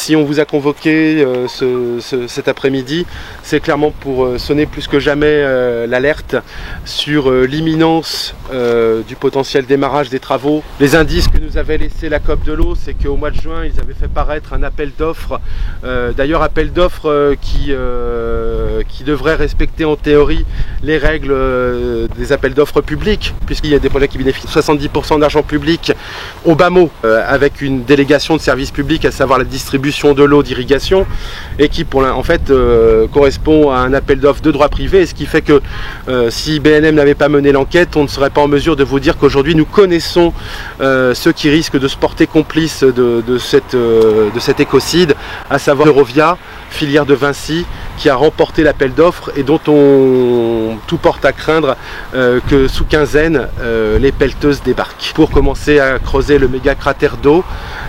si on vous a convoqué cet après-midi, c'est clairement pour sonner plus que jamais l'alerte sur l'imminence du potentiel démarrage des travaux. Les indices que nous avait laissé la COP de l'eau, c'est qu'au mois de juin, ils avaient fait paraître un appel d'offres, d'ailleurs appel d'offres qui devrait respecter en théorie les règles des appels d'offres publics, puisqu'il y a des projets qui bénéficient de 70% d'argent public au bas mot, avec une délégation de service public, à savoir la distribution de l'eau d'irrigation, et qui en fait correspond à un appel d'offres de droit privé, et ce qui fait que si BNM n'avait pas mené l'enquête, on ne serait pas en mesure de vous dire qu'aujourd'hui nous connaissons ceux qui risquent de se porter complices de cet écocide, à savoir Eurovia, filière de Vinci, qui a remporté l'appel d'offres et dont tout porte à craindre que sous quinzaine les pelleteuses débarquent pour commencer à creuser le méga cratère d'eau.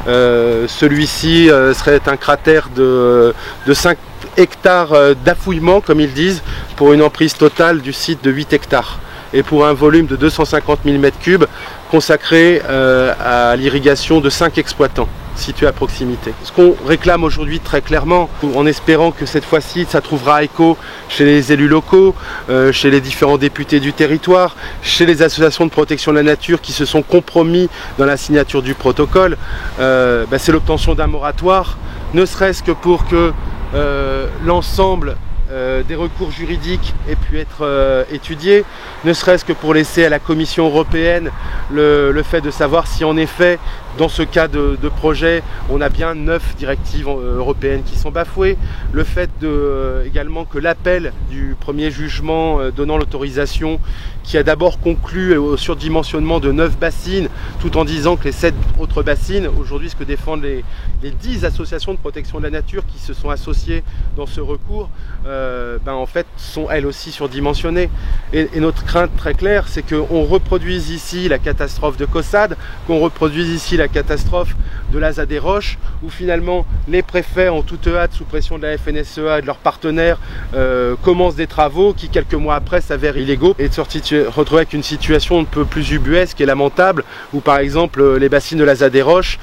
Celui-ci serait un cratère de 5 hectares d'affouillement, comme ils disent, pour une emprise totale du site de 8 hectares et pour un volume de 250 000 m3 consacré à l'irrigation de 5 exploitants situés à proximité. Ce qu'on réclame aujourd'hui très clairement, en espérant que cette fois-ci ça trouvera écho chez les élus locaux, chez les différents députés du territoire, chez les associations de protection de la nature qui se sont compromis dans la signature du protocole, c'est l'obtention d'un moratoire, ne serait-ce que pour que l'ensemble des recours juridiques aient pu être étudiés, ne serait-ce que pour laisser à la Commission européenne le fait de savoir si en effet dans ce cas de projet on a bien 9 directives européennes qui sont bafouées, le fait également que l'appel du premier jugement donnant l'autorisation, qui a d'abord conclu au surdimensionnement de 9 bassines, tout en disant que les 7 autres bassines, aujourd'hui ce que défendent les 10 associations de protection de la nature qui se sont associées dans ce recours, en fait sont elles aussi surdimensionnées. Et notre crainte très claire, c'est qu'on reproduise ici la catastrophe de Caussade, qu'on reproduise ici la catastrophe de l'Aza des Roches, où finalement les préfets en toute hâte, sous pression de la FNSEA et de leurs partenaires, commencent des travaux qui quelques mois après s'avèrent illégaux, et de se retrouver avec une situation un peu plus ubuesque et lamentable, où par exemple les bassines de l'Aza des Roches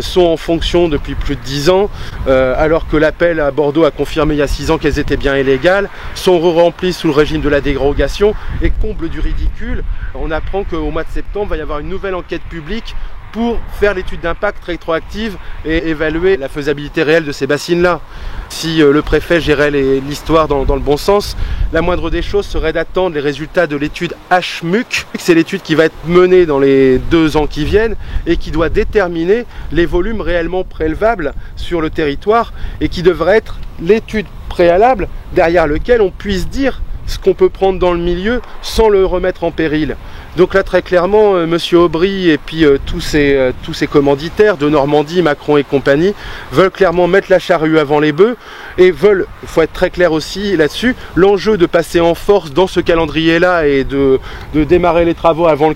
sont en fonction depuis plus de 10 ans, alors que l'appel à Bordeaux a confirmé il y a 6 ans qu'elles étaient bien illégales, sont remplies sous le régime de la dérogation, et comble du ridicule, on apprend qu'au mois de septembre va y avoir une nouvelle enquête publique pour faire l'étude d'impact rétroactive et évaluer la faisabilité réelle de ces bassines-là. Si le préfet gérait l'histoire dans le bon sens, la moindre des choses serait d'attendre les résultats de l'étude HMUC. C'est l'étude qui va être menée dans les 2 ans qui viennent et qui doit déterminer les volumes réellement prélevables sur le territoire, et qui devrait être l'étude préalable derrière lequel on puisse dire ce qu'on peut prendre dans le milieu sans le remettre en péril. Donc là très clairement, Monsieur Aubry et puis tous ces commanditaires de Normandie, Macron et compagnie veulent clairement mettre la charrue avant les bœufs, et veulent, il faut être très clair aussi là-dessus, l'enjeu de passer en force dans ce calendrier-là et de démarrer les travaux avant le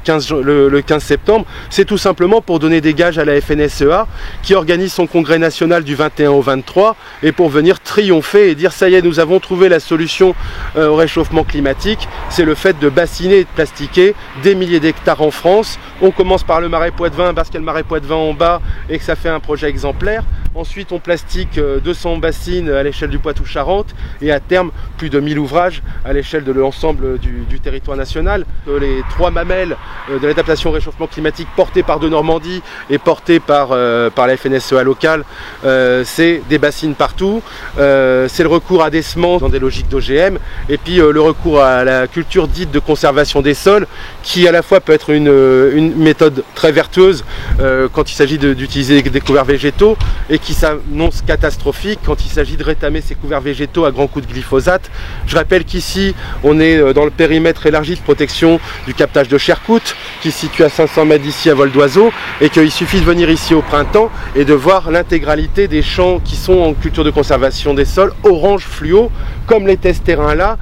15 septembre, c'est tout simplement pour donner des gages à la FNSEA qui organise son congrès national du 21 au 23, et pour venir triompher et dire ça y est, nous avons trouvé la solution au réchauffement climatique, c'est le fait de bassiner et de plastiquer des milliers d'hectares en France. On commence par le Marais Poitevin parce qu'il y a le Marais Poitevin en bas et que ça fait un projet exemplaire. Ensuite on plastique 200 bassines à l'échelle du Poitou-Charentes, et à terme plus de 1000 ouvrages à l'échelle de l'ensemble du territoire national. Les 3 mamelles de l'adaptation au réchauffement climatique portées par de Normandie et portées par la FNSEA locale, c'est des bassines partout, c'est le recours à des semences dans des logiques d'OGM, et puis le recours à la culture dite de conservation des sols, qui à la fois peut être une méthode très vertueuse quand il s'agit d'utiliser des couverts végétaux, et qui s'annonce catastrophique quand il s'agit de rétamer ces couverts végétaux à grands coups de glyphosate. Je rappelle qu'ici on est dans le périmètre élargi de protection du captage de Chercoute, qui se situe à 500 mètres d'ici à vol d'oiseau, et qu'il suffit de venir ici au printemps et de voir l'intégralité des champs qui sont en culture de conservation des sols orange fluo, comme les tests terrain là,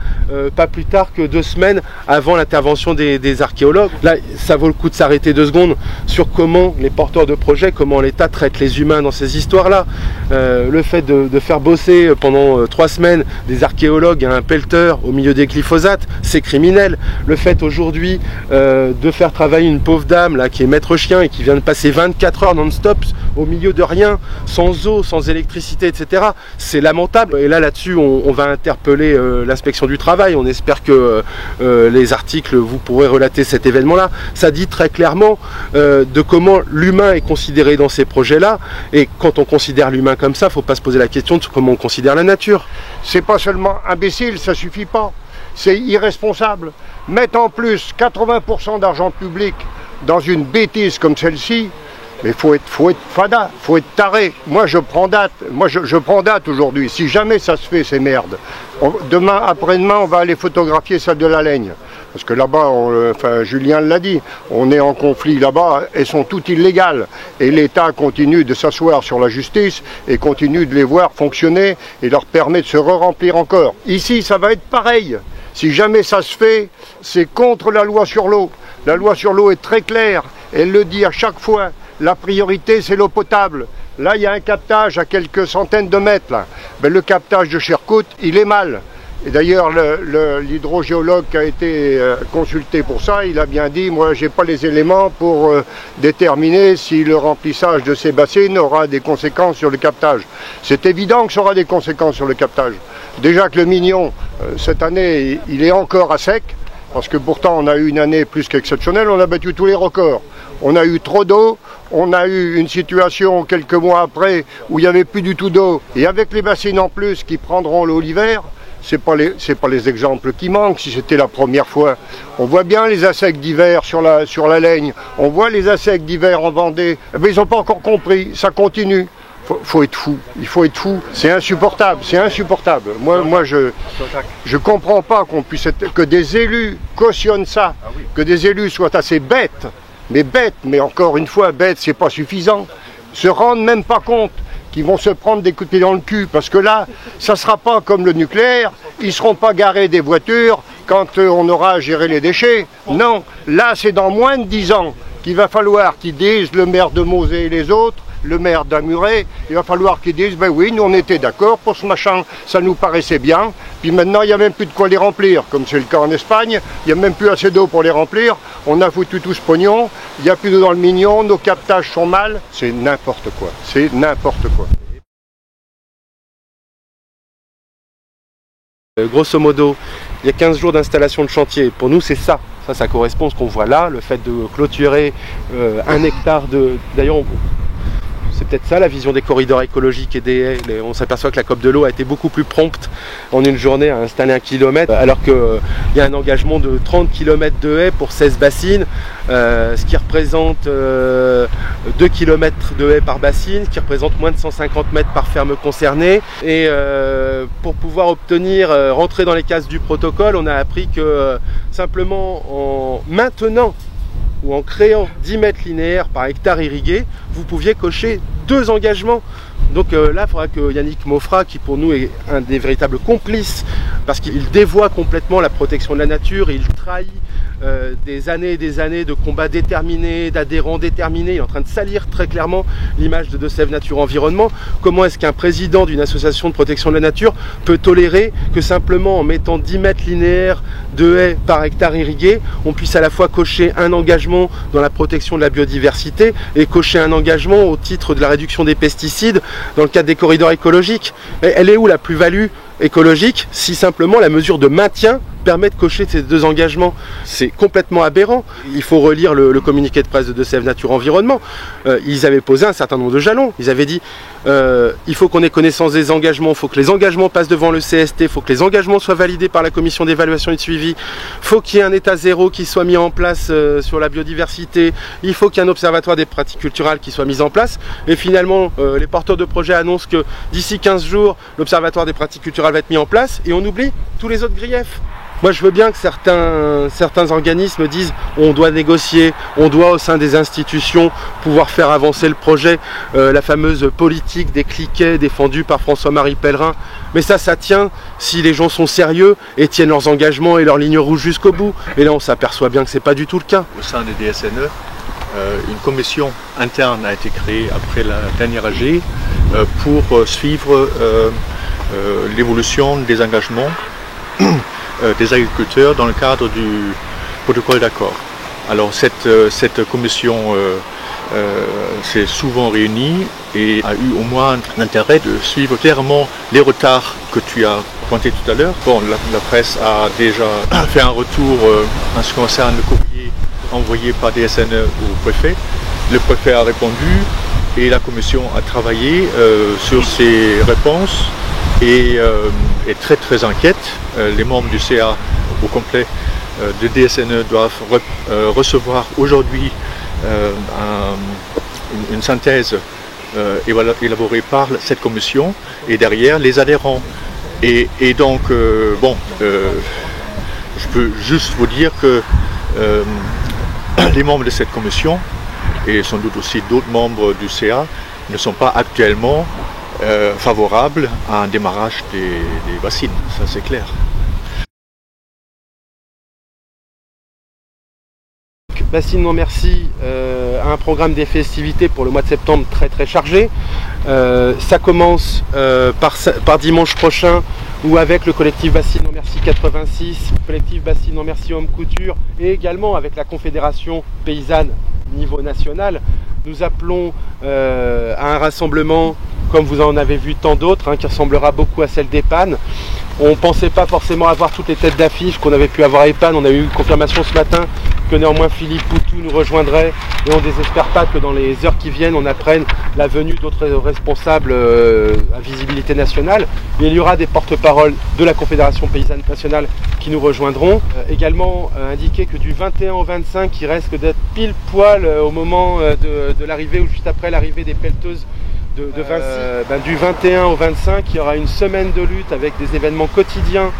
pas plus tard que 2 semaines avant l'intervention des archéologues. Là, ça vaut le coup de s'arrêter 2 secondes sur comment les porteurs de projets, comment l'État traite les humains dans ces histoires-là. secteur-là. Le fait de faire bosser pendant 3 semaines des archéologues à un pelleteur au milieu des glyphosates, c'est criminel. Le fait aujourd'hui de faire travailler une pauvre dame là, qui est maître chien et qui vient de passer 24 heures non-stop au milieu de rien, sans eau, sans électricité, etc., c'est lamentable. Et là-dessus, on va interpeller l'inspection du travail. On espère que les articles, vous pourrez relater cet événement-là. Ça dit très clairement de comment l'humain est considéré dans ces projets-là. Et quand on considère l'humain comme ça, il ne faut pas se poser la question de comment on considère la nature. C'est pas seulement imbécile, ça suffit pas. C'est irresponsable. Mettre en plus 80% d'argent public dans une bêtise comme celle-ci, mais faut être fada, faut être taré. Moi je prends date aujourd'hui. Si jamais ça se fait, c'est merde. Demain, après-demain, on va aller photographier celle de la Laigne. Parce que là-bas, enfin Julien l'a dit, on est en conflit là-bas, elles sont toutes illégales. Et l'État continue de s'asseoir sur la justice et continue de les voir fonctionner et leur permet de se re-remplir encore. Ici, ça va être pareil. Si jamais ça se fait, c'est contre la loi sur l'eau. La loi sur l'eau est très claire, elle le dit à chaque fois. La priorité, c'est l'eau potable. Là, il y a un captage à quelques centaines de mètres. Là. Ben, le captage de Chercout, il est mal. Et d'ailleurs, l'hydrogéologue qui a été consulté pour ça, il a bien dit, moi, j'ai pas les éléments pour déterminer si le remplissage de ces bassines aura des conséquences sur le captage. C'est évident que ça aura des conséquences sur le captage. Déjà que le Mignon, cette année, il est encore à sec, parce que pourtant, on a eu une année plus qu'exceptionnelle, on a battu tous les records. On a eu trop d'eau, on a eu une situation quelques mois après où il n'y avait plus du tout d'eau. Et avec les bassines en plus qui prendront l'eau l'hiver, c'est pas les exemples qui manquent si c'était la première fois. On voit bien les assecs d'hiver sur la Laigne, on voit les assecs d'hiver en Vendée. Mais ils n'ont pas encore compris, ça continue. Faut être fou, il faut être fou. C'est insupportable, c'est insupportable. Moi je comprends pas qu'on puisse que des élus cautionnent ça, que des élus soient assez bêtes, mais encore une fois, bêtes, c'est pas suffisant. Se rendent même pas compte qu'ils vont se prendre des coups de pied dans le cul, parce que là, ça sera pas comme le nucléaire, ils seront pas garés des voitures quand on aura à gérer les déchets. Non, là c'est dans moins de 10 ans qu'il va falloir qu'ils disent, le maire de Mosée et les autres, le maire d'Amuret, il va falloir qu'ils disent, ben oui, nous on était d'accord pour ce machin, ça nous paraissait bien, puis maintenant il n'y a même plus de quoi les remplir, comme c'est le cas en Espagne, il n'y a même plus assez d'eau pour les remplir, on a foutu tout ce pognon, il n'y a plus d'eau dans le Mignon, nos captages sont mal, c'est n'importe quoi, c'est n'importe quoi. Grosso modo, il y a 15 jours d'installation de chantier, pour nous c'est ça. Ça correspond à ce qu'on voit là, le fait de clôturer 1 hectare de... D'ailleurs, c'est peut-être ça la vision des corridors écologiques et des haies. On s'aperçoit que la COP de l'eau a été beaucoup plus prompte en une journée à installer 1 kilomètre, alors qu'il y a un engagement de 30 km de haies pour 16 bassines, ce qui représente 2 km de haies par bassine, ce qui représente moins de 150 mètres par ferme concernée. Et pour pouvoir obtenir, rentrer dans les cases du protocole, on a appris que simplement en maintenant ou en créant 10 mètres linéaires par hectare irrigué, vous pouviez cocher 2 engagements. Donc là, il faudra que Yannick Maufra, qui pour nous est un des véritables complices, parce qu'il dévoie complètement la protection de la nature, et il trahit des années et des années de combats déterminés, d'adhérents déterminés, il est en train de salir très clairement l'image de Deux-Sèvres Nature Environnement. Comment est-ce qu'un président d'une association de protection de la nature peut tolérer que simplement en mettant 10 mètres linéaires de haies par hectare irrigué, on puisse à la fois cocher un engagement dans la protection de la biodiversité et cocher un engagement au titre de la réduction des pesticides dans le cadre des corridors écologiques? Elle est où la plus-value écologique si simplement la mesure de maintien permet de cocher ces 2 engagements? C'est complètement aberrant. Il faut relire le communiqué de presse de Deux-Sèvres Nature Environnement. Ils avaient posé un certain nombre de jalons. Ils avaient dit il faut qu'on ait connaissance des engagements, il faut que les engagements passent devant le CST, il faut que les engagements soient validés par la commission d'évaluation et de suivi, il faut qu'il y ait un état zéro qui soit mis en place sur la biodiversité, il faut qu'il y ait un observatoire des pratiques culturales qui soit mis en place. Et finalement, les porteurs de projets annoncent que d'ici 15 jours, l'observatoire des pratiques culturelles va être mis en place et on oublie tous les autres griefs. Moi je veux bien que certains organismes disent on doit négocier, on doit au sein des institutions pouvoir faire avancer le projet, la fameuse politique des cliquets défendue par François-Marie Pellerin, mais ça tient si les gens sont sérieux et tiennent leurs engagements et leurs lignes rouges jusqu'au bout. Et là on s'aperçoit bien que c'est pas du tout le cas. Au sein des DSNE, une commission interne a été créée après la dernière AG pour suivre l'évolution des engagements des agriculteurs dans le cadre du protocole d'accord. Alors cette commission s'est souvent réunie et a eu au moins l'intérêt de suivre clairement les retards que tu as pointés tout à l'heure. Bon, la presse a déjà fait un retour en ce qui concerne le courrier envoyé par DSNE au préfet. Le préfet a répondu et la commission a travaillé sur ces réponses et est très inquiète. Les membres du CA au complet de DSNE doivent recevoir aujourd'hui une synthèse élaborée par cette commission et derrière les adhérents. Et donc, je peux juste vous dire que les membres de cette commission et sans doute aussi d'autres membres du CA ne sont pas actuellement favorables à un démarrage des bassines, ça c'est clair. Bassines Non Merci a un programme des festivités pour le mois de septembre très chargé. Ça commence par dimanche prochain où avec le collectif Bassines Non Merci 86, le collectif Bassines Non Merci Homme Couture et également avec la Confédération Paysanne niveau national, nous appelons à un rassemblement comme vous en avez vu tant d'autres, qui ressemblera beaucoup à celle d'Epan. On ne pensait pas forcément avoir toutes les têtes d'affiche qu'on avait pu avoir à Epan. On a eu confirmation ce matin que néanmoins Philippe Poutou nous rejoindrait et on ne désespère pas que dans les heures qui viennent on apprenne la venue d'autres responsables à visibilité nationale. Et il y aura des porte-paroles de la Confédération Paysanne Nationale qui nous rejoindront. Également indiqué que du 21 au 25, qui risque d'être pile poil au moment de l'arrivée ou juste après l'arrivée des pelleteuses de Vinci. Du 21 au 25, il y aura une semaine de lutte avec des événements quotidiens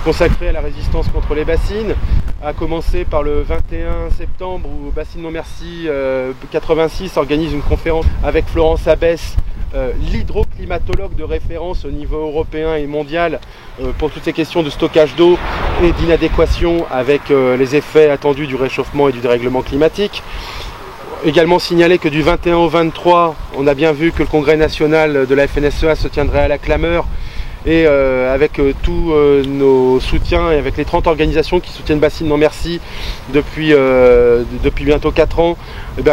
consacrés à la résistance contre les bassines, à commencer par le 21 septembre où Bassines Non Merci 86 organise une conférence avec Florence Abès, l'hydroclimatologue de référence au niveau européen et mondial pour toutes ces questions de stockage d'eau et d'inadéquation avec les effets attendus du réchauffement et du dérèglement climatique. Également signaler que du 21 au 23, on a bien vu que le congrès national de la FNSEA se tiendrait à la clameur et avec tous nos soutiens et avec les 30 organisations qui soutiennent Bassines Non Merci depuis bientôt 4 ans,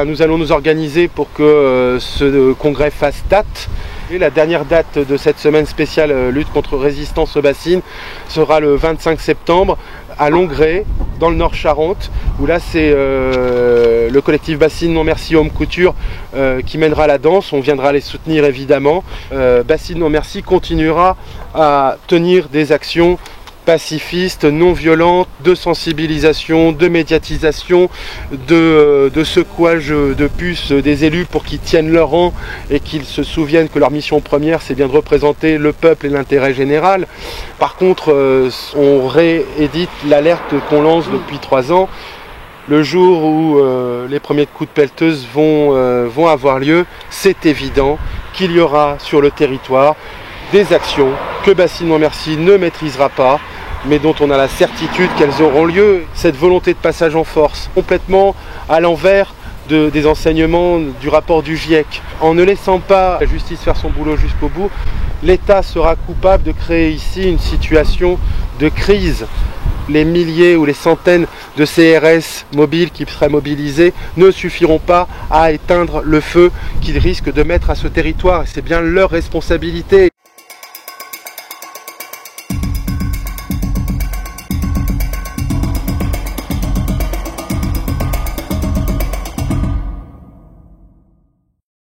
nous allons nous organiser pour que ce congrès fasse date. Et la dernière date de cette semaine spéciale lutte contre résistance aux bassines sera le 25 septembre à Longré, dans le Nord-Charente, où là c'est le collectif Bassines Non Merci Homme Couture qui mènera la danse. On viendra les soutenir évidemment. Bassines Non Merci continuera à tenir des actions pacifistes, non violentes, de sensibilisation, de médiatisation, de secouage de puces des élus pour qu'ils tiennent leur rang et qu'ils se souviennent que leur mission première c'est bien de représenter le peuple et l'intérêt général. Par contre, on réédite l'alerte qu'on lance depuis 3 ans. Le jour où les premiers coups de pelleteuse vont avoir lieu, c'est évident qu'il y aura sur le territoire des actions que Bassines Non Merci ne maîtrisera pas, mais dont on a la certitude qu'elles auront lieu. Cette volonté de passage en force, complètement à l'envers des enseignements du rapport du GIEC. En ne laissant pas la justice faire son boulot jusqu'au bout, l'État sera coupable de créer ici une situation de crise. Les milliers ou les centaines de CRS mobiles qui seraient mobilisés ne suffiront pas à éteindre le feu qu'ils risquent de mettre à ce territoire. Et c'est bien leur responsabilité.